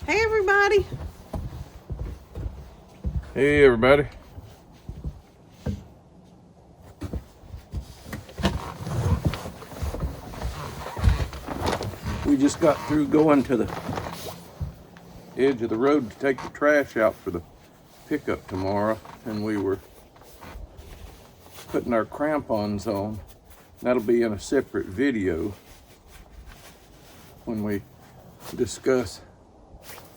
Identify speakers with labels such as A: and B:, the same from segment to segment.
A: Hey everybody.
B: Hey everybody. We just got through going to the edge of the road to take the trash out for the pickup tomorrow, and we were putting our crampons on. That'll be in a separate video when we discuss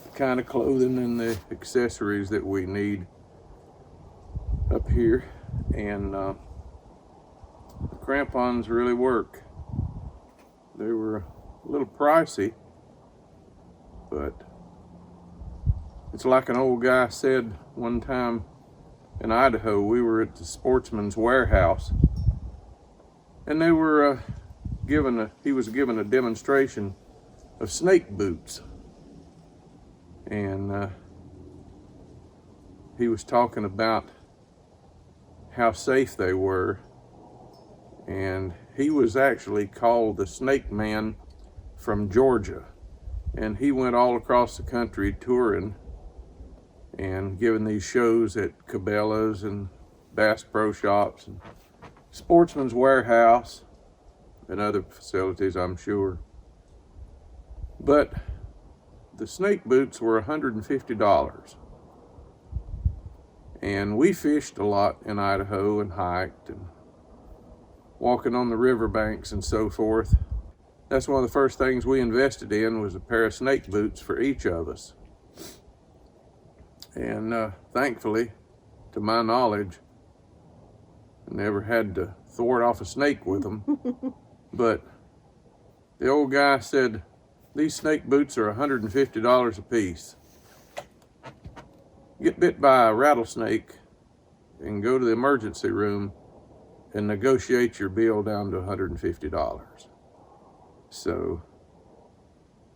B: the kind of clothing and the accessories that we need up here. And the crampons really work. They were a little pricey, but it's like an old guy said one time in Idaho. We were at the Sportsman's Warehouse, and they were he was giving a demonstration of snake boots, and he was talking about how safe they were, and he was actually called the Snake Man from Georgia, and he went all across the country touring and giving these shows at Cabela's and Bass Pro Shops and Sportsman's Warehouse and other facilities, I'm sure. But the snake boots were $150. And we fished a lot in Idaho and hiked and walking on the riverbanks and so forth. That's one of the first things we invested in, was a pair of snake boots for each of us. And thankfully, to my knowledge, I never had to thwart off a snake with them. But the old guy said, these snake boots are $150 a piece. Get bit by a rattlesnake and go to the emergency room and negotiate your bill down to $150. So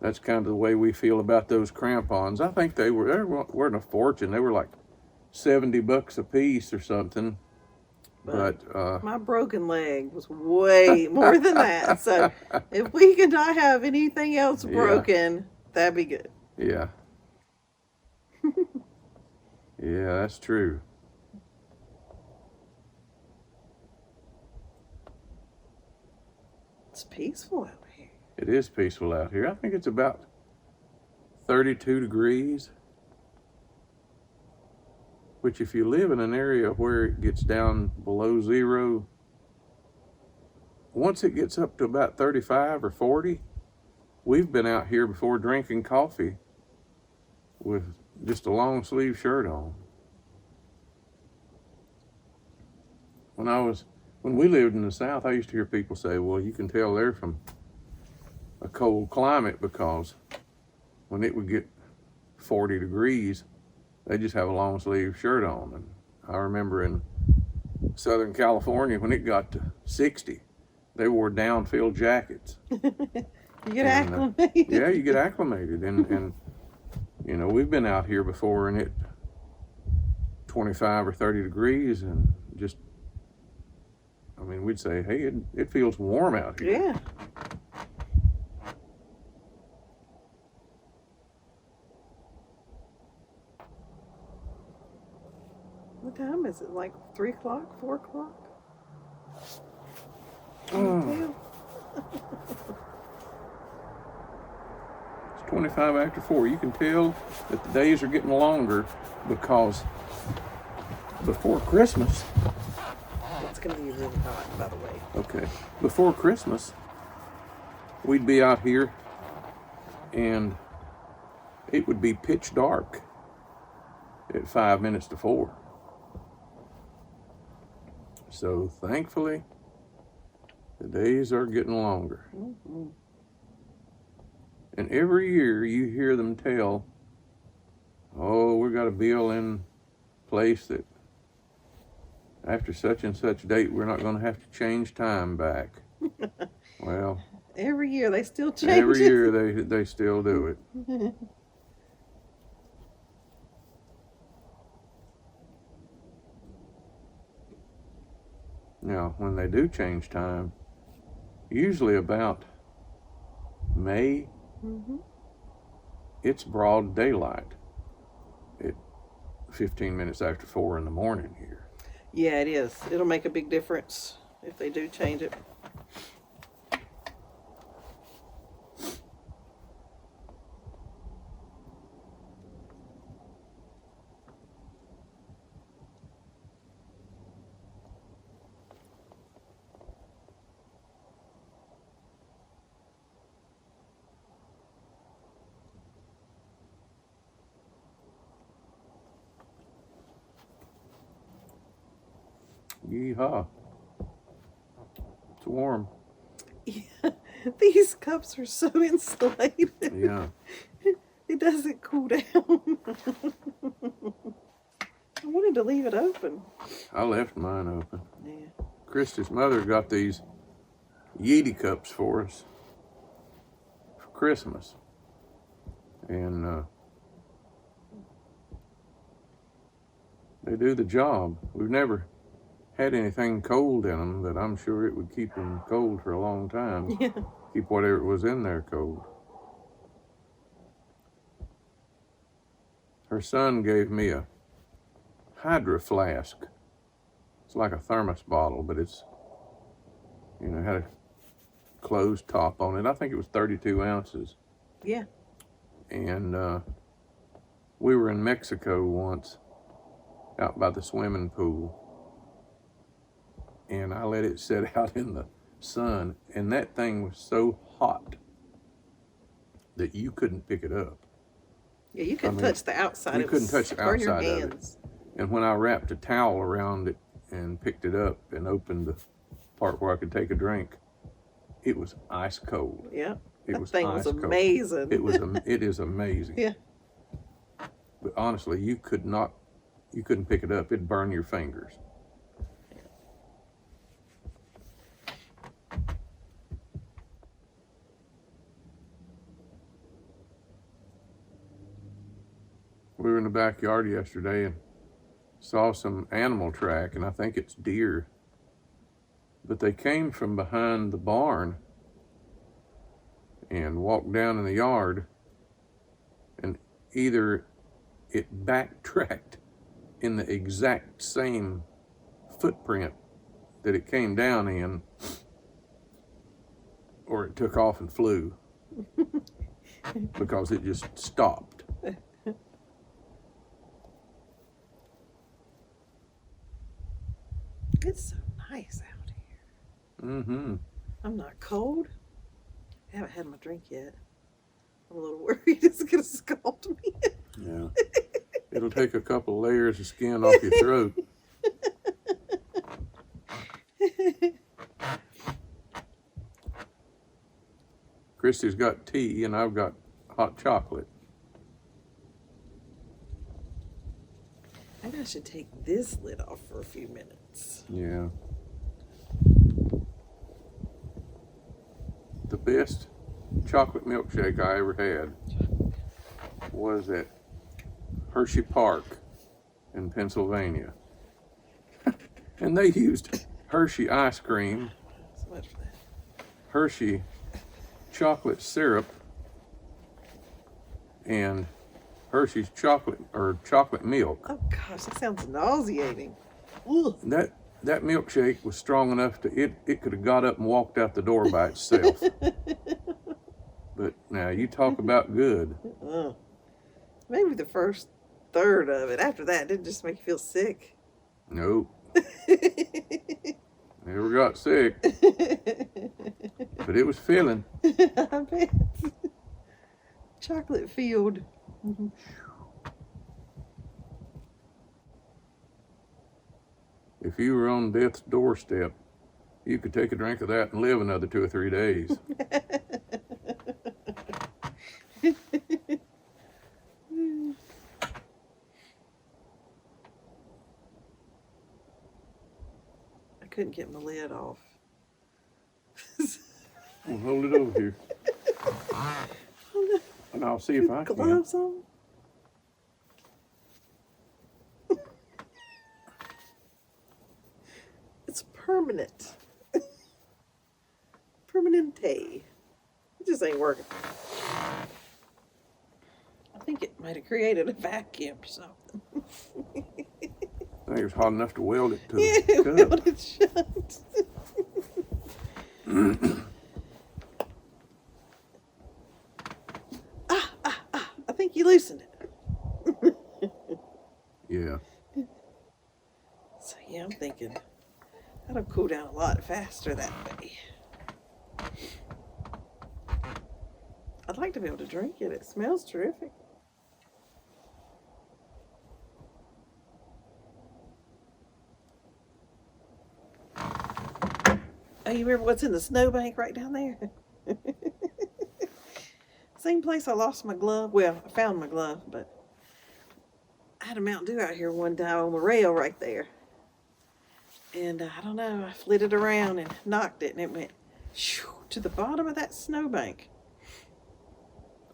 B: that's kind of the way we feel about those crampons. I think they weren't a fortune. They were like $70 a piece or something. But
A: my broken leg was way more than that. So if we could not have anything else broken, that'd be good.
B: Yeah. Yeah, that's true.
A: It's peaceful out here.
B: It is peaceful out here. I think it's about 32 degrees. Which, if you live in an area where it gets down below zero, once it gets up to about 35 or 40, we've been out here before drinking coffee with just a long sleeve shirt on. When we lived in the South, I used to hear people say, well, you can tell they're from a cold climate because when it would get 40 degrees, they just have a long sleeve shirt on. And I remember in Southern California, when it got to 60, they wore down-filled jackets.
A: You get acclimated.
B: Yeah, you get acclimated. And you know, we've been out here before and it 25 or 30 degrees and just, I mean, we'd say, hey, it feels warm out here.
A: Yeah. What time is it? Like 3 o'clock, 4 o'clock?
B: Oh. It's 25 after 4. You can tell that the days are getting longer because before Christmas.
A: It's going to be really hot, by the way.
B: Okay. Before Christmas, we'd be out here and it would be pitch dark at 5 minutes to 4. So thankfully, the days are getting longer.
A: Mm-hmm.
B: And every year you hear them tell, oh, we got a bill in place that after such and such date, we're not going to have to change time back. Well,
A: every year they still change
B: every
A: it.
B: year they still do it. Now, when they do change time, usually about May, it's broad daylight at 15 minutes after 4 in the morning here.
A: Yeah, it is. It'll make a big difference if they do change it.
B: Yeehaw. It's warm.
A: Yeah, these cups are so insulated.
B: Yeah.
A: It doesn't cool down. I wanted to leave it open.
B: I left mine open.
A: Yeah.
B: Christy's mother got these Yeti cups for us for Christmas. And they do the job. We've never had anything cold in them, but I'm sure it would keep them cold for a long time.
A: Yeah.
B: Keep whatever was in there cold. Her son gave me a Hydro flask. It's like a thermos bottle, but it's, you know, had a closed top on it. I think it was 32 ounces.
A: Yeah.
B: And we were in Mexico once, out by the swimming pool. And I let it sit out in the sun, and that thing was so hot that you couldn't pick it up.
A: Yeah, you couldn't touch the outside.
B: You couldn't touch the
A: burn your
B: outside of it.
A: hands.
B: And when I wrapped a towel around it and picked it up and opened the part where I could take a drink, it was ice cold.
A: Yeah.
B: It
A: That thing was amazing.
B: It is amazing.
A: Yeah.
B: But honestly, you couldn't pick it up. It'd burn your fingers. We were in the backyard yesterday and saw some animal track, and I think it's deer. But they came from behind the barn and walked down in the yard, and either it backtracked in the exact same footprint that it came down in, or it took off and flew because it just stopped.
A: It's so nice out here.
B: Mm-hmm.
A: I'm not cold. I haven't had my drink yet. I'm a little worried it's going to scald me.
B: Yeah. It'll take a couple layers of skin off your throat. Christy's got tea and I've got hot chocolate.
A: Maybe I should take this lid off for a few minutes.
B: Yeah. The best chocolate milkshake I ever had was at Hershey Park in Pennsylvania. And they used Hershey ice cream,
A: So much for that.
B: Hershey chocolate syrup, and Hershey's chocolate milk.
A: Oh gosh, that sounds nauseating. Ugh.
B: That milkshake was strong enough to it could have got up and walked out the door by itself. But now you talk about good.
A: Maybe the first third of it. After that, didn't just make you feel sick.
B: Nope. Never got sick. But it was filling.
A: I bet. Chocolate filled.
B: If you were on death's doorstep, you could take a drink of that and live another 2 or 3 days.
A: I couldn't get my lid off.
B: Well, hold it over here. And I'll see if I can.
A: Gloves on? It's permanent. Permanente. It just ain't working. think it might have created a vacuum or something.
B: I think it was hot enough to weld it to
A: Yeah,
B: the cup.
A: weld it shut. I think you loosened it.
B: Yeah.
A: So yeah, I'm thinking that'll cool down a lot faster that way. I'd like to be able to drink it. It smells terrific. Oh, you remember what's in the snowbank right down there? Same place I lost my glove. Well, I found my glove, but I had a Mountain Dew out here one time on the rail right there. And I don't know, I flitted around and knocked it, and it went shoo, to the bottom of that snowbank.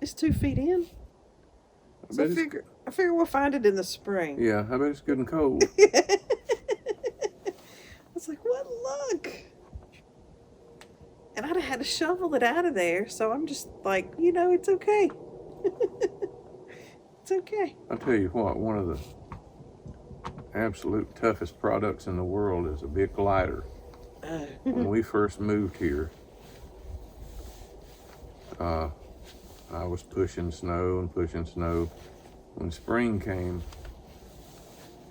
A: It's 2 feet in. So I figure we'll find it in the spring.
B: Yeah, I bet it's good and cold.
A: I was like, what luck. And I'd have had to shovel it out of there, so I'm just like, it's okay. It's okay.
B: I'll tell you what, one of the absolute toughest products in the world is a big glider. When we first moved here, I was pushing snow. When spring came,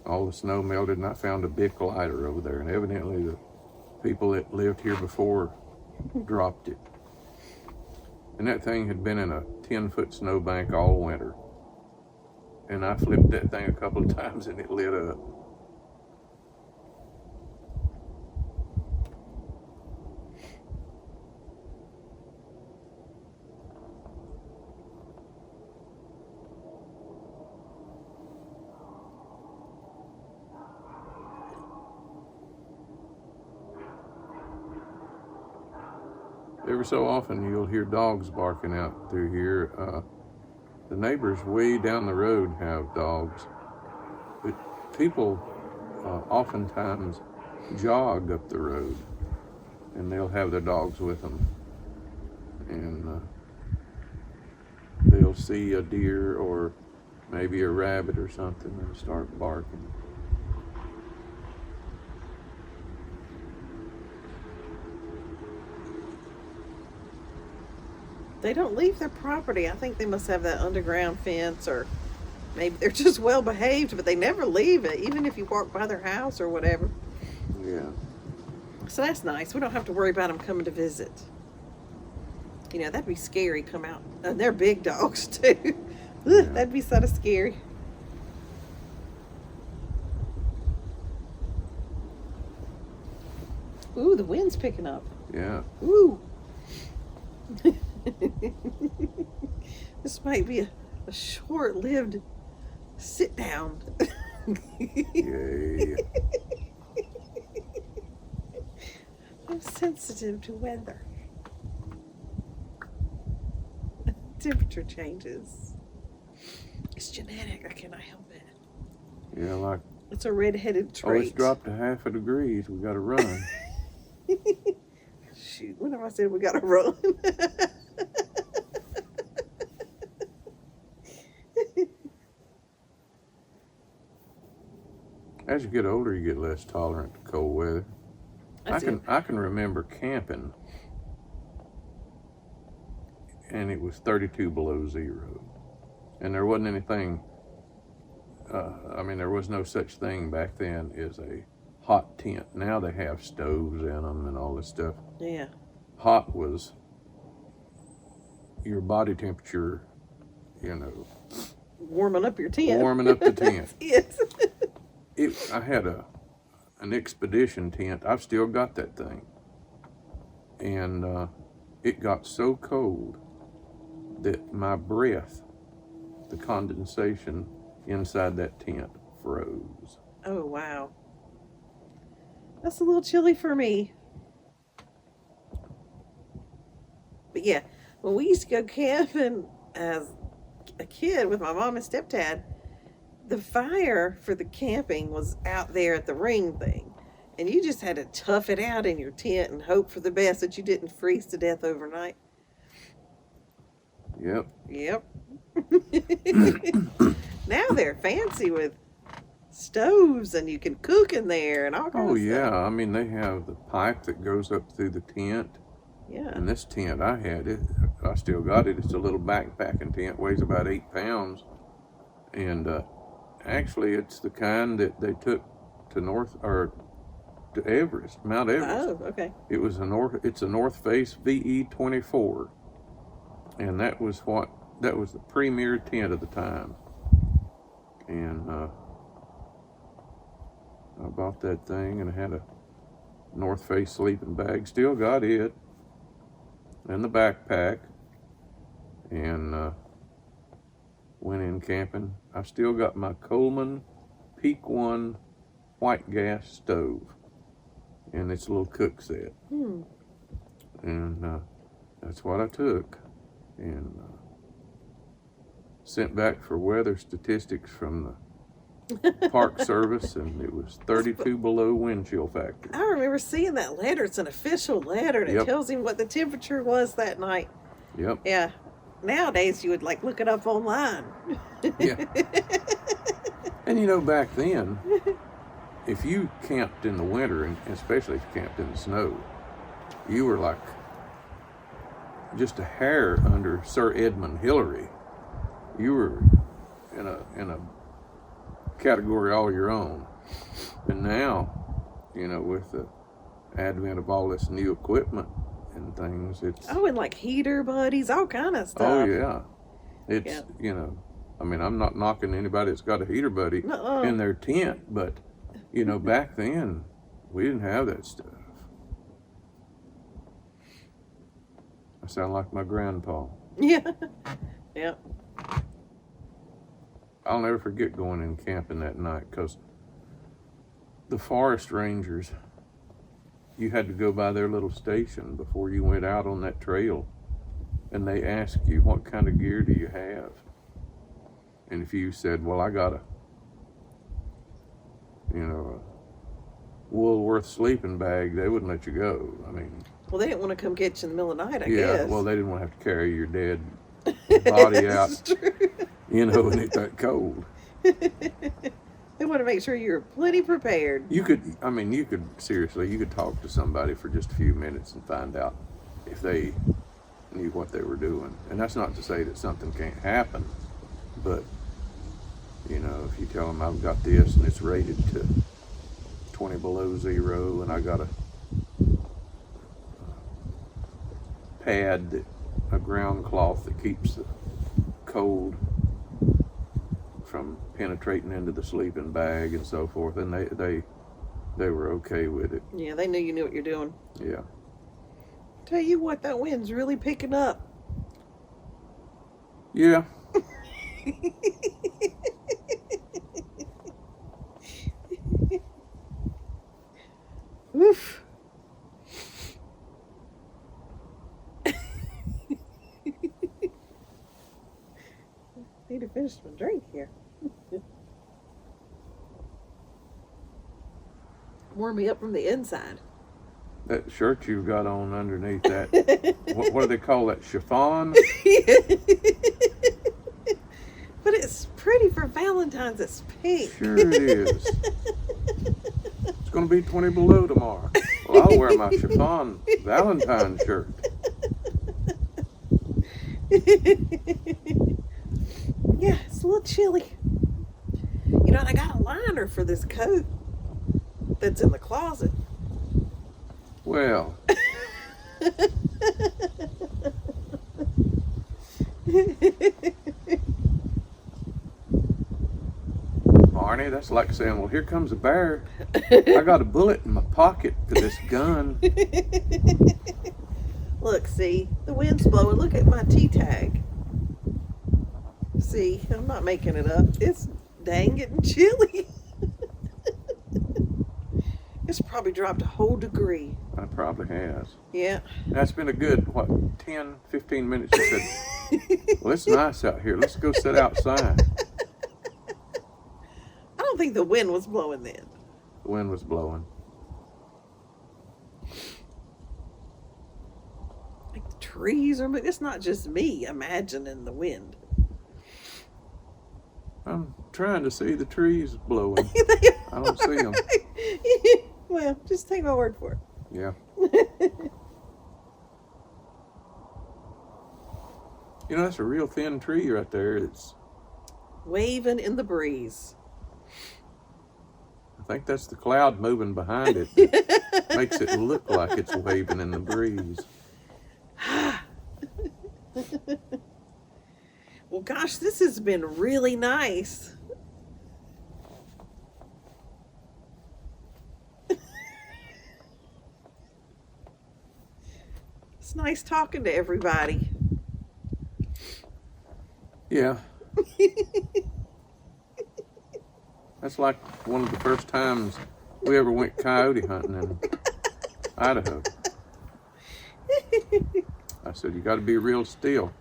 B: all the snow melted, and I found a big glider over there, and evidently the people that lived here before dropped it. And that thing had been in a 10-foot snowbank all winter. And I flipped that thing a couple of times and it lit up. Every so often you'll hear dogs barking out through here. The neighbors way down the road have dogs, but people oftentimes jog up the road, and they'll have their dogs with them, and they'll see a deer or maybe a rabbit or something and start barking.
A: They don't leave their property. I think they must have that underground fence, or maybe they're just well behaved, but they never leave it, even if you walk by their house or whatever.
B: Yeah.
A: So that's nice. We don't have to worry about them coming to visit. That'd be scary, come out. And they're big dogs, too.
B: Yeah.
A: That'd be sort of scary. Ooh, the wind's picking up.
B: Yeah.
A: Ooh. This might be a short-lived sit down.
B: Yay.
A: I'm sensitive to weather. Temperature changes. It's genetic. I cannot help it.
B: Yeah, like,
A: It's a red-headed
B: oh,
A: trait.
B: it's dropped to 0.5 degrees. We got to run.
A: Shoot, when have I said we gotta run?
B: As you get older, you get less tolerant to cold weather. I can remember camping, and it was 32 below zero, and there wasn't anything. There was no such thing back then as a hot tent. Now they have stoves in them and all this stuff.
A: Yeah.
B: Hot was your body temperature,
A: Warming up your tent.
B: warming up the tent.
A: Yes.
B: I had an expedition tent. I've still got that thing. And it got so cold that my breath, the condensation inside that tent, froze.
A: Oh, wow. That's a little chilly for me. But yeah, when we used to go camping as a kid with my mom and stepdad, the fire for the camping was out there at the ring thing. And you just had to tough it out in your tent and hope for the best that you didn't freeze to death overnight.
B: Yep.
A: Yep. Now they're fancy with stoves and you can cook in there and all kinds
B: Oh
A: of
B: yeah,
A: stuff.
B: I mean they have the pipe that goes up through the tent.
A: Yeah.
B: And this tent I had, I still got it. It's a little backpacking tent, weighs about 8 pounds. And actually it's the kind that they took to to Everest, Mount Everest.
A: Oh, okay.
B: It's a North Face VE24. And that was the premier tent of the time. And I bought that thing and I had a North Face sleeping bag. Still got it. And the backpack. And went in camping. I still got my Coleman Peak 1 white gas stove. And it's a little cook set. And that's what I took. And sent back for weather statistics from the Park Service, and it was 32 below wind chill factor.
A: I remember seeing that letter. It's an official letter, and it tells him what the temperature was that night.
B: Yep.
A: Yeah. Nowadays, you would like look it up online.
B: Yeah. And you know, back then, if you camped in the winter, and especially if you camped in the snow, you were like just a hair under Sir Edmund Hillary. You were in a category all your own. And now, you know, with the advent of all this new equipment and things, it's
A: and like heater buddies, all kind of stuff.
B: oh yeah, it's you know, I mean, I'm not knocking anybody that's got a heater buddy in their tent, but you know, back then we didn't have that stuff. I sound like my grandpa.
A: Yeah. Yeah.
B: I'll never forget going in camping that night, because the forest rangers, you had to go by their little station before you went out on that trail, and they asked you, what kind of gear do you have? And if you said, well, I got a Woolworth sleeping bag, they wouldn't let you go. I mean,
A: well, they didn't want to come get you in the middle of the night, I
B: yeah,
A: guess.
B: well, they didn't want to have to carry your dead body out,
A: True.
B: you know, when it's that cold.
A: They want to make sure you're plenty prepared.
B: You could talk to somebody for just a few minutes and find out if they knew what they were doing. And that's not to say that something can't happen, but, you know, if you tell them I've got this and it's rated to 20 below zero and I got a pad, a ground cloth that keeps the cold from penetrating into the sleeping bag and so forth, and they were okay with it.
A: Yeah, they knew you knew what you're doing.
B: Yeah.
A: Tell you what, that wind's really picking up.
B: Yeah.
A: Oof. Need to finish my drink here. Warm me up from the inside.
B: That shirt you've got on underneath that, what do they call that, chiffon?
A: But it's pretty for Valentine's. It's pink.
B: Sure it is. It's going to be 20 below tomorrow. Well, I'll wear my chiffon Valentine shirt.
A: Yeah, it's a little chilly. You know, and I got a liner for this coat that's in the closet.
B: Well, Barney, that's like saying, well, here comes a bear. I got a bullet in my pocket to this gun.
A: Look, see, the wind's blowing. Look at my T-tag. See, I'm not making it up. It's dang getting chilly. It's probably dropped a whole degree.
B: It probably has.
A: Yeah.
B: That's been a good, 10, 15 minutes. You said, well, it's nice out here. Let's go sit outside.
A: I don't think the wind was blowing then.
B: The wind was blowing.
A: Like the trees are, but it's not just me imagining the wind.
B: I'm trying to see the trees blowing.
A: They
B: I don't see them.
A: Well, just take my word for it.
B: Yeah. You know, that's a real thin tree right there. It's,
A: Waving in the breeze.
B: I think that's the cloud moving behind it that makes it look like it's waving in the breeze.
A: Well, gosh, this has been really nice. It's nice talking to everybody.
B: Yeah. That's like one of the first times we ever went coyote hunting in Idaho. I said, you got to be real still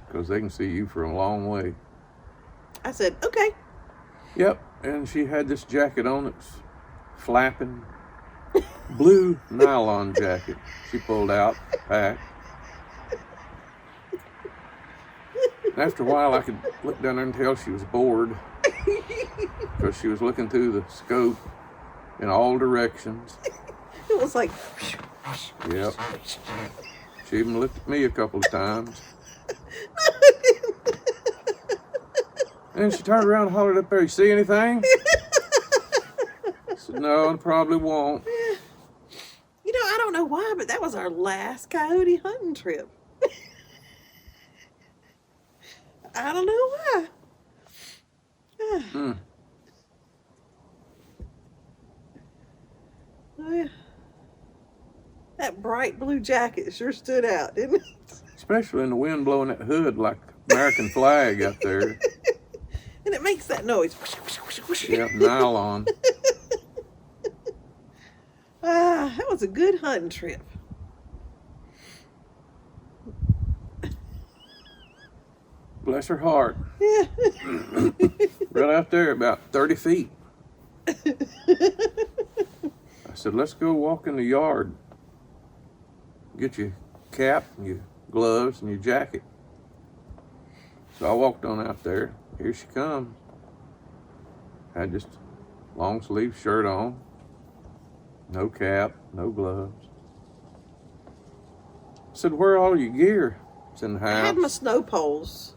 B: because they can see you from a long way.
A: I said, okay.
B: Yep, and she had this jacket on that's flapping. Blue nylon jacket she pulled out, packed. And after a while, I could look down there and tell she was bored because she was looking through the scope in all directions.
A: It was like,
B: Yep. She even looked at me a couple of times. And then she turned around and hollered up there, you see anything? I said, no, I probably won't.
A: you know, I don't know why, but that was our last coyote hunting trip. I don't know why.
B: Mm.
A: Oh, yeah. That bright blue jacket sure stood out, didn't it?
B: Especially in the wind blowing that hood like American flag out there.
A: And it makes that noise.
B: Yeah, nylon.
A: That was a good hunting trip.
B: Bless her heart.
A: Yeah.
B: Right out there, about 30 feet. I said, let's go walk in the yard. Get your cap and your gloves and your jacket. So I walked on out there. Here she comes. Had just long sleeve shirt on. No cap, no gloves. I said, where are all your gear? It's in the
A: I had my
B: house.
A: snow poles,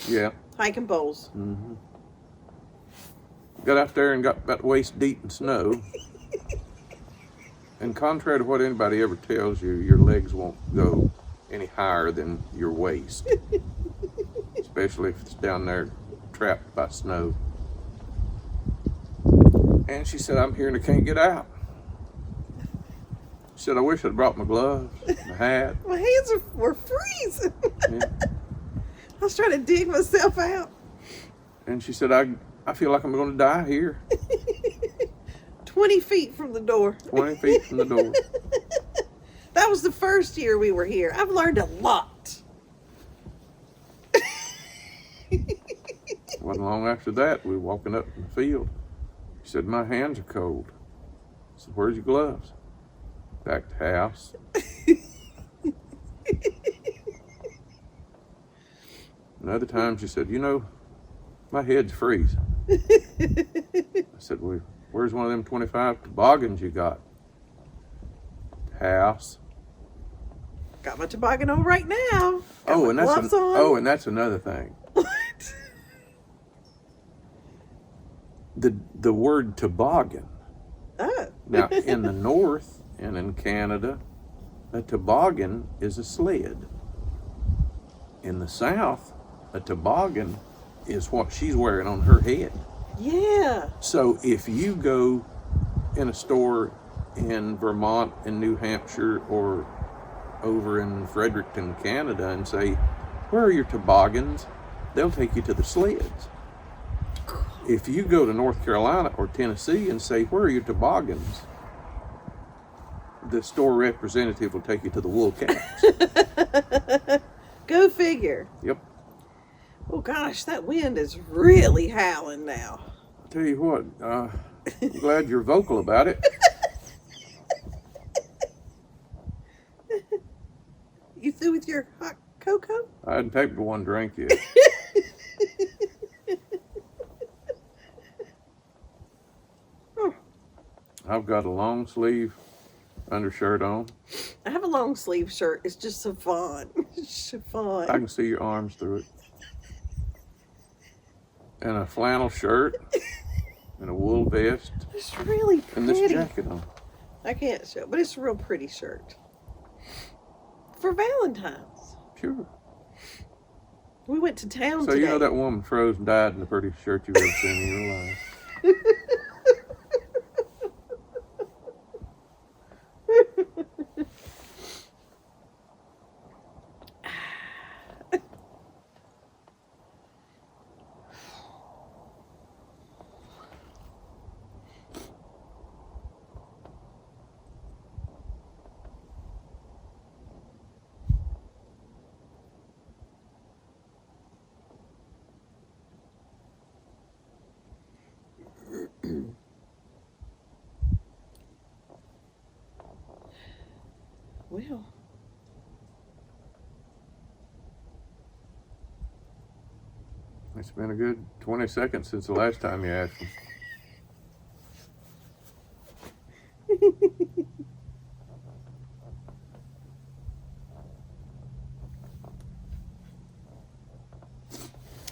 B: Yeah.
A: hiking poles.
B: Mm-hmm. Got out there and got about waist deep in snow. And contrary to what anybody ever tells you, your legs won't go any higher than your waist. Especially if it's down there trapped by snow. And she said, I'm here and I can't get out. She said, I wish I'd brought my gloves, my hat.
A: My hands were freezing.
B: Yeah.
A: I was trying to dig myself out.
B: And she said, I feel like I'm going to die here.
A: 20 feet from the door.
B: 20 feet from the door.
A: That was the first year we were here. I've learned a lot.
B: Wasn't long after that, we were walking up in the field. She said, my hands are cold. I said, where's your gloves? Back to house. Another time she said, you know, my head's freezing. I said, well, where's one of them 25 toboggans you got? House.
A: Got my toboggan on right now. Got my
B: And
A: gloves on.
B: and that's another thing.
A: What?
B: The word toboggan.
A: Oh.
B: Now, in the north and in Canada, a toboggan is a sled. In the south, a toboggan is what she's wearing on her head.
A: Yeah.
B: So if you go in a store in Vermont, in New Hampshire, or over in Fredericton, Canada, and say, where are your toboggans? They'll take you to the sleds. If you go to North Carolina or Tennessee and say, where are your toboggans? The store representative will take you to the wool cabs.
A: Go figure.
B: Yep.
A: Oh gosh, that wind is really howling now.
B: I'll tell you what, I'm glad you're vocal about it.
A: You through with your hot cocoa?
B: I hadn't taken one drink yet. I've got a long sleeve undershirt on.
A: I have a long sleeve shirt. It's just chiffon. Chiffon.
B: I can see your arms through it. And a flannel shirt and a wool vest
A: It's really pretty.
B: and this jacket on.
A: I can't show, but it's a real pretty shirt. For Valentine's.
B: Sure.
A: We went to town
B: So
A: today.
B: you know that woman froze and died in the prettiest shirt you've ever seen in your life.
A: Well,
B: It's been a good 20 seconds since the last time you asked me.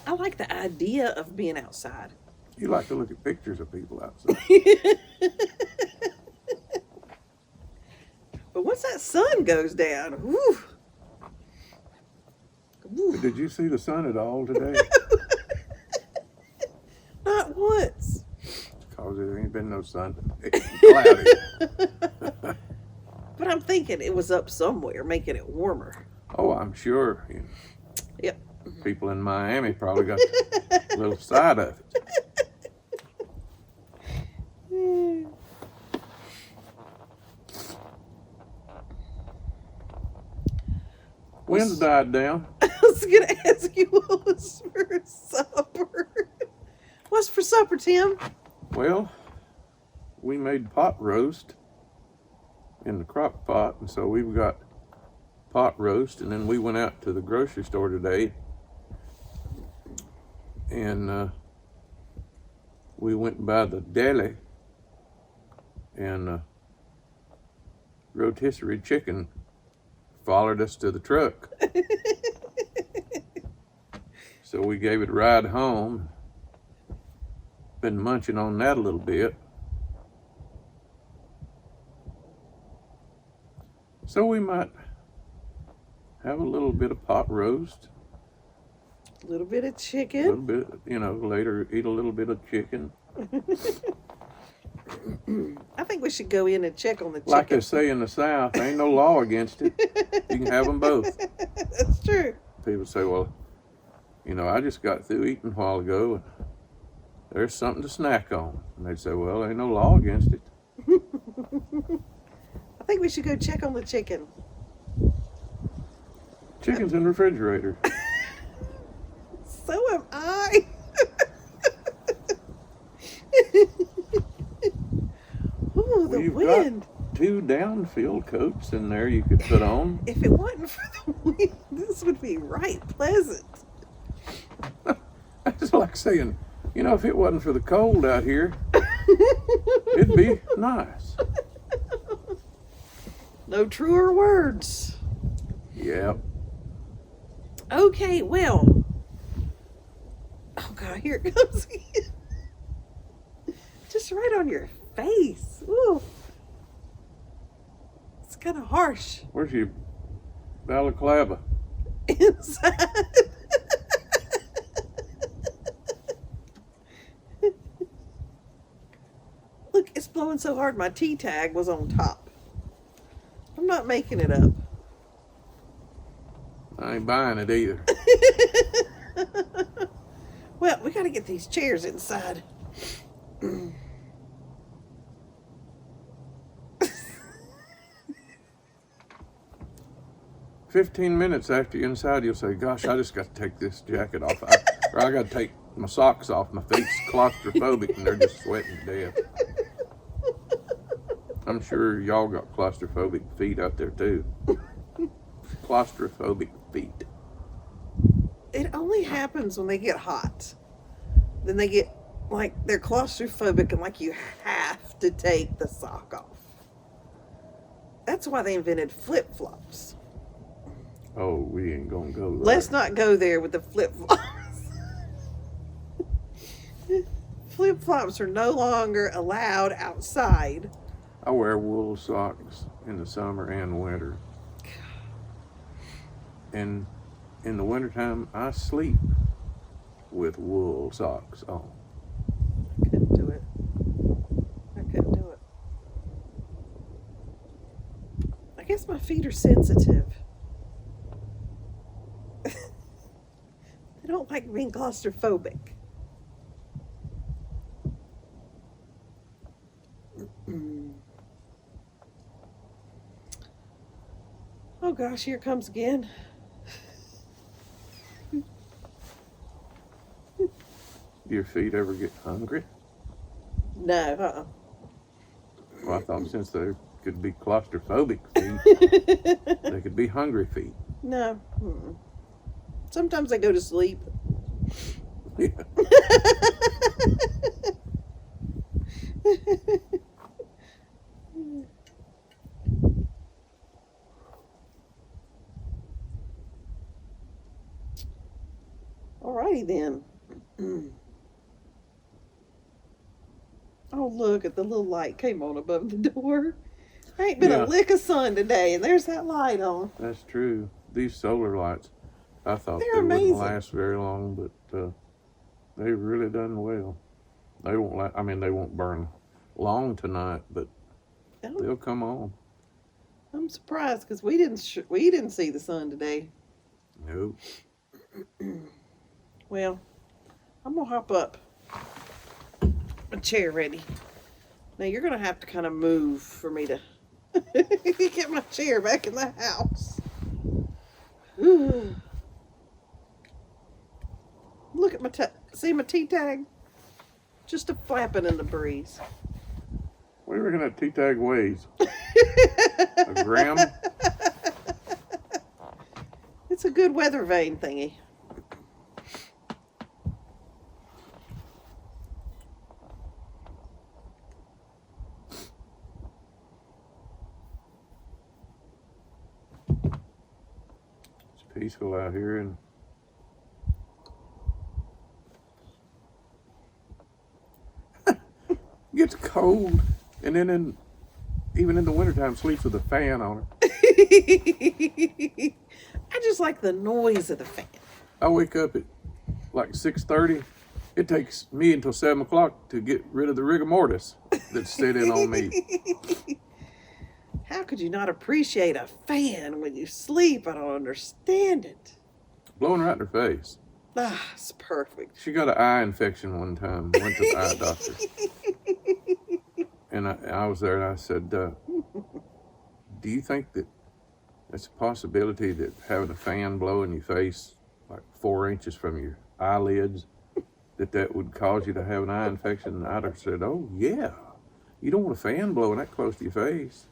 A: I like the idea of being outside.
B: You like to look at pictures of people outside.
A: But once that sun goes down, whew. Whew.
B: Did you see the sun at all today?
A: Not once.
B: Because there ain't been no sun. It's cloudy.
A: But I'm thinking it was up somewhere, making it warmer.
B: Oh, I'm sure. You know,
A: Yep.
B: people in Miami probably got a little side of it. Wind's died down.
A: I was going to ask you what was for supper. What's for supper, Tim?
B: Well, we made pot roast in the crock pot, and so we've got pot roast, and then we went out to the grocery store today, and we went by the deli, and rotisserie chicken followed us to the truck. So we gave it a ride home. Been munching on that a little bit. So we might have a little bit of pot roast.
A: A little bit of
B: A
A: chicken.
B: little bit, you know, later eat a little bit of chicken.
A: I think we should go in and check on the chicken.
B: Like they say in the South, there ain't no law against it. You can have them both.
A: That's true.
B: People say, well, you know, I just got through eating a while ago, and there's something to snack on. And they'd say, well, there ain't no law against it.
A: I think we should go check on the chicken.
B: Chicken's in the refrigerator.
A: So am I. Ooh, the
B: We've
A: wind.
B: got 2 downfield coats in there you could put on.
A: If it wasn't for the wind, this would be right pleasant.
B: It's like saying, you know, if it wasn't for the cold out here, it'd be nice.
A: No truer words.
B: Yep.
A: Okay, well. Oh, God, here it comes again. Just right on your face. Ooh. It's kind of harsh.
B: Where's your balaclava?
A: Inside. Look, it's blowing so hard my T tag was on top. I'm not making it up.
B: I ain't buying it either.
A: Well, we gotta get these chairs inside.
B: 15 minutes after you're inside, you'll say, gosh, I just got to take this jacket off. Or I got to take my socks off. My feet's claustrophobic and they're just sweating to death. I'm sure y'all got claustrophobic feet out there too. Claustrophobic feet.
A: It only happens when they get hot. Then they get like they're claustrophobic and like you have to take the sock off. That's why they invented flip-flops.
B: Oh, we ain't gonna go there.
A: Let's not go there with the flip-flops. Flip-flops are no longer allowed outside.
B: I wear wool socks in the summer and winter. And in the wintertime, I sleep with wool socks on.
A: I couldn't do it. I couldn't do it. I guess my feet are sensitive. They don't like being claustrophobic. Oh gosh, here it comes again.
B: Your feet ever get hungry?
A: No,
B: Well, I thought since they could be claustrophobic feet, they could be hungry feet.
A: No. Sometimes I go to sleep.
B: Yeah.
A: Alrighty then. Oh, look at the little light came on above the door. There ain't been
B: Yeah.
A: a lick of sun today, and there's that light on.
B: That's true. These solar lights, I thought
A: They're
B: they
A: amazing.
B: wouldn't last very long, but they've really done well. They won't. They won't burn long tonight, but
A: Oh,
B: they'll come on.
A: I'm surprised because we didn't see the sun today.
B: Nope.
A: Well, I'm gonna hop up. My chair ready. Now you're gonna have to kind of move for me to get my chair back in the house. Look at my see my tea tag, just a flapping in the breeze.
B: What do you reckon that tea tag weighs? A gram?
A: It's a good weather vane thingy.
B: It's peaceful out here, and it gets cold, and then even in the wintertime, sleeps with a fan on it.
A: I just like the noise of the fan.
B: I wake up at like 6:30. It takes me until 7 o'clock to get rid of the rigor mortis that's sitting on me.
A: How could you not appreciate a fan when you sleep? I don't understand it.
B: Blowing right in her face.
A: Ah, it's perfect.
B: She got an eye infection one time. Went to the eye doctor. And I was there and I said, do you think that it's a possibility that having a fan blow in your face like 4 inches from your eyelids, that would cause you to have an eye infection? And the eye doctor said, oh yeah, you don't want a fan blowing that close to your face.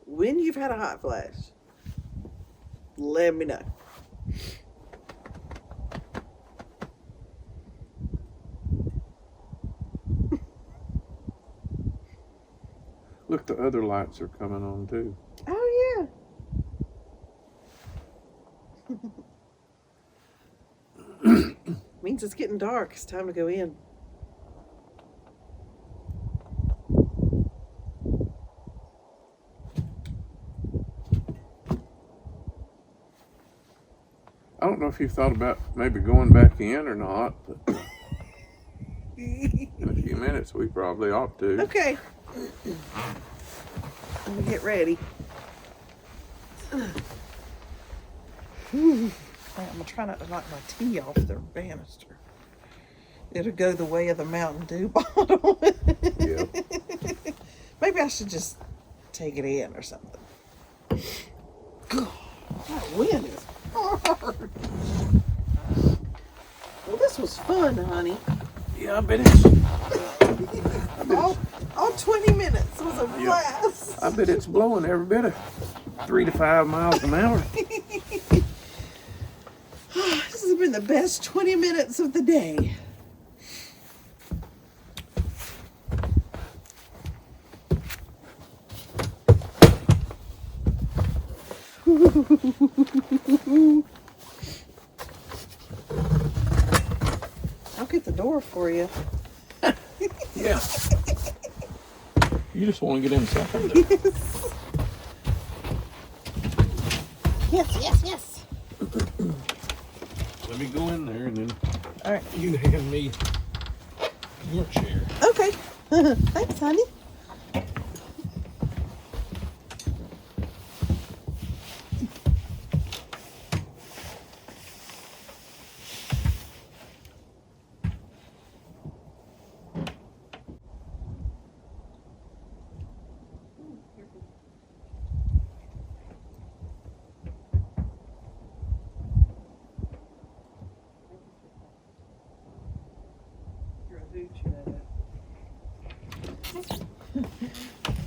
A: When you've had a hot flash, let me know.
B: Look, the other lights are coming on too.
A: Oh, yeah. Means it's getting dark. It's time to go in.
B: I don't know if you've thought about maybe going back in or not, but in a few minutes we probably ought to.
A: Okay. Let me get ready. I'm going to try not to knock my tea off the banister. It'll go the way of the Mountain Dew bottle.
B: Yep.
A: Maybe I should just take it in or something. God, that wind is hard. Well, this was fun, honey.
B: Yeah, I bet it's.
A: All 20 minutes was a blast.
B: I bet it's blowing every bit of 3 to 5 miles an hour.
A: This has been the the best 20 minutes of the day. I'll get the door for you.
B: Yeah. You just want to get inside.
A: Yes, yes, yes.
B: Let me go in there and then
A: All right.
B: you can hand me your chair.
A: Okay. Thanks, honey.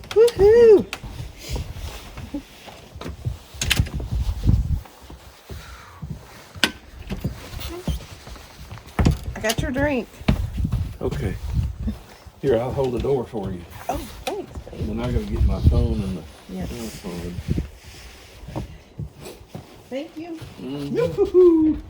A: Woohoo! I got your drink.
B: Okay. Here, I'll hold the door for you.
A: Oh, thanks, baby.
B: And then I gotta get my phone and the
A: Yes.
B: phone.
A: Thank you.
B: Mhm.
A: Yoo-hoo-hoo.